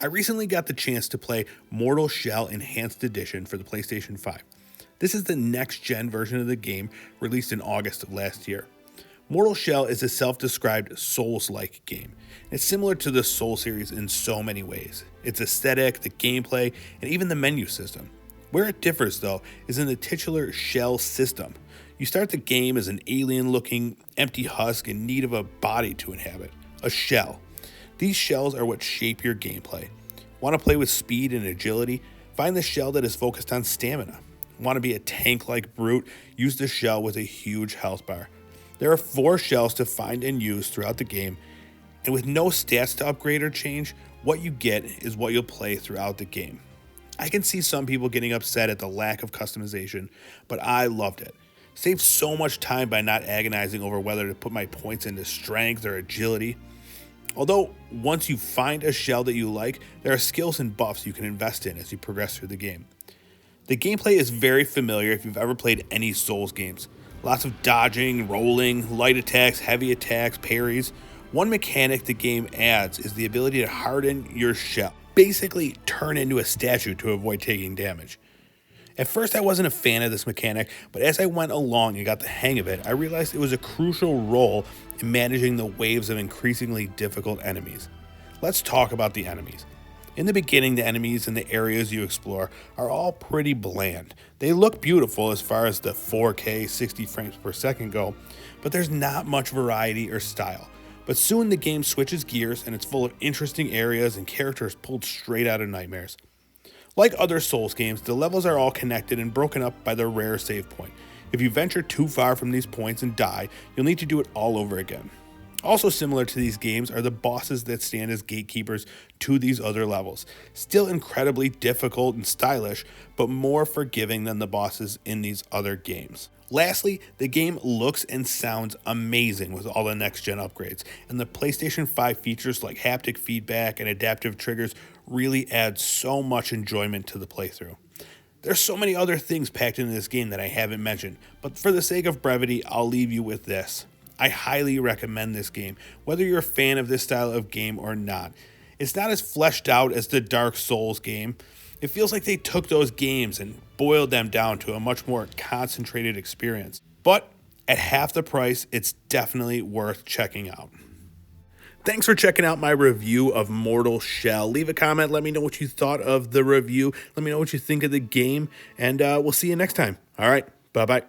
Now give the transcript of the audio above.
I recently got the chance to play Mortal Shell Enhanced Edition for the PlayStation 5. This is the next gen version of the game released in August of last year. Mortal Shell is a self-described Soulslike game. It's similar to the Soul series in so many ways. Its aesthetic, the gameplay, and even the menu system. Where it differs though is in the titular shell system. You start the game as an alien-looking empty husk in need of a body to inhabit, a shell. These shells are what shape your gameplay. Want to play with speed and agility? Find the shell that is focused on stamina. Want to be a tank-like brute? Use the shell with a huge health bar. There are 4 shells to find and use throughout the game, and with no stats to upgrade or change, what you get is what you'll play throughout the game. I can see some people getting upset at the lack of customization, but I loved it. Saved so much time by not agonizing over whether to put my points into strength or agility. Although, once you find a shell that you like, there are skills and buffs you can invest in as you progress through the game. The gameplay is very familiar if you've ever played any Souls games. Lots of dodging, rolling, light attacks, heavy attacks, parries. One mechanic the game adds is the ability to harden your shell. Basically, turn into a statue to avoid taking damage. At first I wasn't a fan of this mechanic, but as I went along and got the hang of it, I realized it was a crucial role in managing the waves of increasingly difficult enemies. Let's talk about the enemies. In the beginning, the enemies and the areas you explore are all pretty bland. They look beautiful as far as the 4K 60 frames per second go, but there's not much variety or style. But soon the game switches gears and it's full of interesting areas and characters pulled straight out of nightmares. Like other Souls games, the levels are all connected and broken up by the rare save point. If you venture too far from these points and die, you'll need to do it all over again. Also similar to these games are the bosses that stand as gatekeepers to these other levels. Still incredibly difficult and stylish, but more forgiving than the bosses in these other games. Lastly, the game looks and sounds amazing with all the next-gen upgrades, and the PlayStation 5 features like haptic feedback and adaptive triggers really add so much enjoyment to the playthrough. There's so many other things packed into this game that I haven't mentioned, but for the sake of brevity, I'll leave you with this. I highly recommend this game, whether you're a fan of this style of game or not. It's not as fleshed out as the Dark Souls game. It feels like they took those games and boiled them down to a much more concentrated experience. But at half the price, it's definitely worth checking out. Thanks for checking out my review of Mortal Shell. Leave a comment, let me know what you thought of the review. Let me know what you think of the game, and we'll see you next time. All right, bye-bye.